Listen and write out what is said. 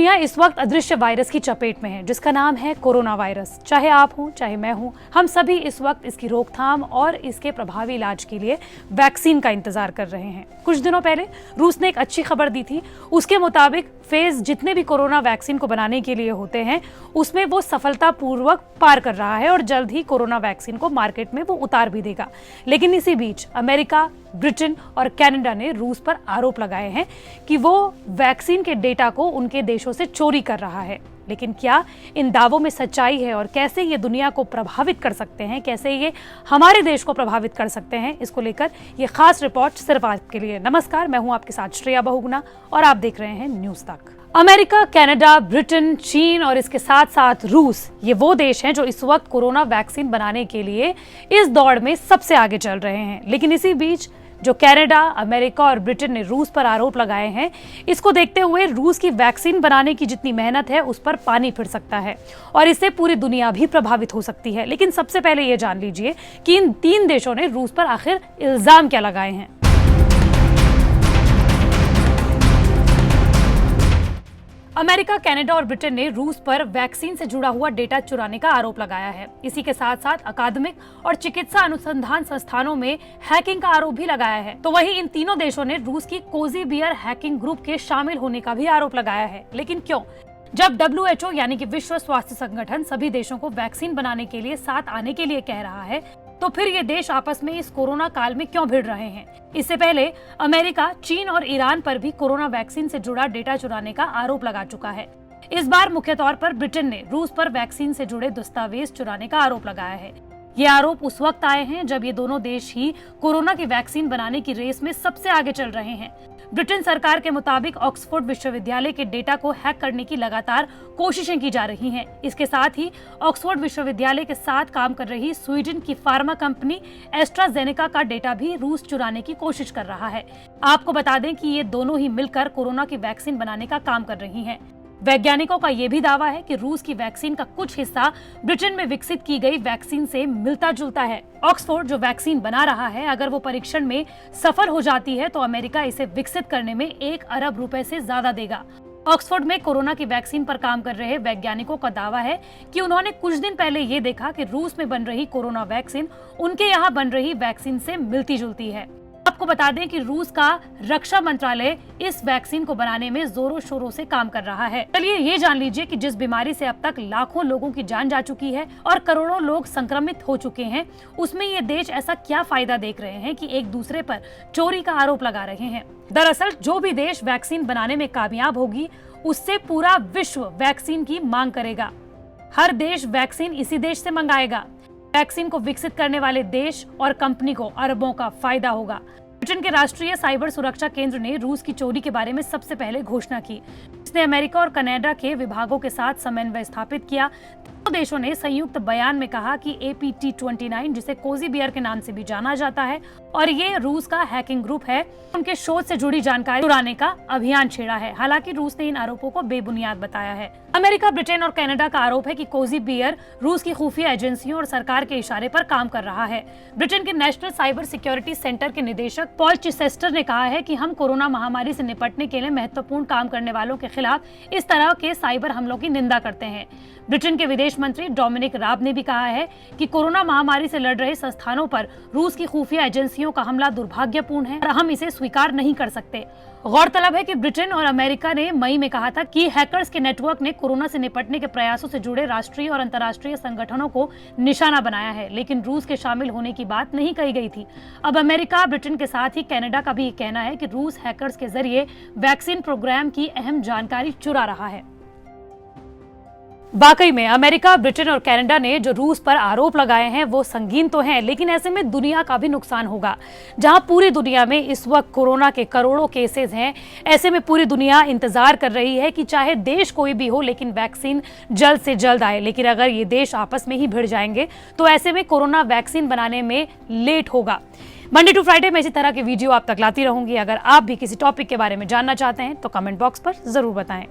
दुनिया इस वक्त अदृश्य वायरस की चपेट में है जिसका नाम है कोरोना वायरस। चाहे आप हों चाहे मैं हूं, हम सभी इस वक्त इसकी रोकथाम और इसके प्रभावी इलाज के लिए वैक्सीन का इंतजार कर रहे हैं। कुछ दिनों पहले रूस ने एक अच्छी खबर दी थी। उसके मुताबिक फेज जितने भी कोरोना वैक्सीन को बनाने के लिए होते हैं उसमें वो सफलतापूर्वक पार कर रहा है और जल्द ही कोरोना वैक्सीन को मार्केट में वो उतार भी देगा। लेकिन इसी बीच अमेरिका, ब्रिटेन और कनाडा ने रूस पर आरोप लगाए हैं कि वो वैक्सीन के डेटा को उनके देशों से चोरी कर रहा है। लेकिन क्या इन दावों में सच्चाई है और कैसे ये दुनिया को प्रभावित कर सकते हैं, कैसे ये हमारे देश को प्रभावित कर सकते हैं, इसको लेकर ये खास रिपोर्ट सिर्फ आपके लिए। नमस्कार, मैं हूं आपके साथ श्रेया बहुगुणा और आप देख रहे हैं न्यूज तक। अमेरिका, कनाडा, ब्रिटेन, चीन और इसके साथ साथ रूस, ये वो देश हैं जो इस वक्त कोरोना वैक्सीन बनाने के लिए इस दौड़ में सबसे आगे चल रहे हैं। लेकिन इसी बीच जो कनाडा, अमेरिका और ब्रिटेन ने रूस पर आरोप लगाए हैं, इसको देखते हुए रूस की वैक्सीन बनाने की जितनी मेहनत है उस पर पानी फिर सकता है और इससे पूरी दुनिया भी प्रभावित हो सकती है। लेकिन सबसे पहले ये जान लीजिए कि इन तीन देशों ने रूस पर आखिर इल्जाम क्या लगाए हैं। अमेरिका, कनाडा और ब्रिटेन ने रूस पर वैक्सीन से जुड़ा हुआ डेटा चुराने का आरोप लगाया है। इसी के साथ साथ अकादमिक और चिकित्सा अनुसंधान संस्थानों में हैकिंग का आरोप भी लगाया है। तो वहीं इन तीनों देशों ने रूस की कोजी बियर हैकिंग ग्रुप के शामिल होने का भी आरोप लगाया है। लेकिन क्यों? जब WHO यानी कि विश्व स्वास्थ्य संगठन सभी देशों को वैक्सीन बनाने के लिए साथ आने के लिए कह रहा है, तो फिर ये देश आपस में इस कोरोना काल में क्यों भिड़ रहे हैं? इससे पहले अमेरिका, चीन और ईरान पर भी कोरोना वैक्सीन से जुड़ा डेटा चुराने का आरोप लगा चुका है। इस बार मुख्य तौर पर ब्रिटेन ने रूस पर वैक्सीन से जुड़े दस्तावेज चुराने का आरोप लगाया है। ये आरोप उस वक्त आए हैं जब ये दोनों देश ही कोरोना की वैक्सीन बनाने की रेस में सबसे आगे चल रहे हैं। ब्रिटेन सरकार के मुताबिक ऑक्सफोर्ड विश्वविद्यालय के डेटा को हैक करने की लगातार कोशिशें की जा रही हैं। इसके साथ ही ऑक्सफोर्ड विश्वविद्यालय के साथ काम कर रही स्वीडन की फार्मा कंपनी एस्ट्राजेनेका का डेटा भी रूस चुराने की कोशिश कर रहा है। आपको बता दें कि ये दोनों ही मिलकर कोरोना की वैक्सीन बनाने का काम कर रही हैं। वैज्ञानिकों का यह भी दावा है कि रूस की वैक्सीन का कुछ हिस्सा ब्रिटेन में विकसित की गई वैक्सीन से मिलता जुलता है। ऑक्सफोर्ड जो वैक्सीन बना रहा है, अगर वो परीक्षण में सफल हो जाती है तो अमेरिका इसे विकसित करने में 1 अरब रुपए से ज्यादा देगा। ऑक्सफोर्ड में कोरोना की वैक्सीन पर काम कर रहे वैज्ञानिकों का दावा है कि उन्होंने कुछ दिन पहले ये देखा कि रूस में बन रही कोरोना वैक्सीन उनके यहाँ बन रही वैक्सीन से मिलती जुलती है। आपको बता दें कि रूस का रक्षा मंत्रालय इस वैक्सीन को बनाने में जोरों शोरों से काम कर रहा है। चलिए ये जान लीजिए कि जिस बीमारी से अब तक लाखों लोगों की जान जा चुकी है और करोड़ों लोग संक्रमित हो चुके हैं, उसमें ये देश ऐसा क्या फायदा देख रहे हैं कि एक दूसरे पर चोरी का आरोप लगा रहे हैं। दरअसल जो भी देश वैक्सीन बनाने में कामयाब होगी उससे पूरा विश्व वैक्सीन की मांग करेगा। हर देश वैक्सीन इसी देश से मंगाएगा। वैक्सीन को विकसित करने वाले देश और कंपनी को अरबों का फायदा होगा। ब्रिटेन के राष्ट्रीय साइबर सुरक्षा केंद्र ने रूस की चोरी के बारे में सबसे पहले घोषणा की। इसने अमेरिका और कनाडा के विभागों के साथ समन्वय स्थापित किया। दोनों देशों ने संयुक्त बयान में कहा कि APT29, जिसे कोजी बियर के नाम से भी जाना जाता है और ये रूस का हैकिंग ग्रुप है, उनके शोध से जुड़ी जानकारी चुराने का अभियान छेड़ा है। हालांकि रूस ने इन आरोपों को बेबुनियाद बताया है। अमेरिका, ब्रिटेन और कनाडा का आरोप है कि कोजी बियर रूस की खुफिया एजेंसियों और सरकार के इशारे पर काम कर रहा है। ब्रिटेन के नेशनल साइबर सिक्योरिटी सेंटर के निदेशक पॉल चिसेस्टर ने कहा है कि हम कोरोना महामारी से निपटने के लिए महत्वपूर्ण काम करने वालों के खिलाफ इस तरह के साइबर हमलों की निंदा करते हैं। ब्रिटेन के विदेश मंत्री डोमिनिक राब ने भी कहा है कि कोरोना महामारी से लड़ रहे संस्थानों पर रूस की खुफिया एजेंसियों का हमला दुर्भाग्यपूर्ण है और हम इसे स्वीकार नहीं कर सकते। गौरतलब है कि ब्रिटेन और अमेरिका ने मई में कहा था कि हैकर्स के नेटवर्क ने कोरोना से निपटने के प्रयासों से जुड़े राष्ट्रीय और अंतर्राष्ट्रीय संगठनों को निशाना बनाया है, लेकिन रूस के शामिल होने की बात नहीं कही गई थी। अब अमेरिका, ब्रिटेन के साथ ही कनाडा का भी कहना है कि रूस हैकर्स के जरिए वैक्सीन प्रोग्राम की अहम जानकारी चुरा रहा है। वाकई में अमेरिका, ब्रिटेन और कनाडा ने जो रूस पर आरोप लगाए हैं वो संगीन तो हैं, लेकिन ऐसे में दुनिया का भी नुकसान होगा। जहां पूरी दुनिया में इस वक्त कोरोना के करोड़ों केसेस हैं, ऐसे में पूरी दुनिया इंतजार कर रही है कि चाहे देश कोई भी हो लेकिन वैक्सीन जल्द से जल्द आए। लेकिन अगर ये देश आपस में ही भिड़ जाएंगे तो ऐसे में कोरोना वैक्सीन बनाने में लेट होगा। मंडे टू फ्राइडे में इसी तरह के वीडियो आप तक लाती रहूंगी। अगर आप भी किसी टॉपिक के बारे में जानना चाहते हैं तो कमेंट बॉक्स पर जरूर बताएं।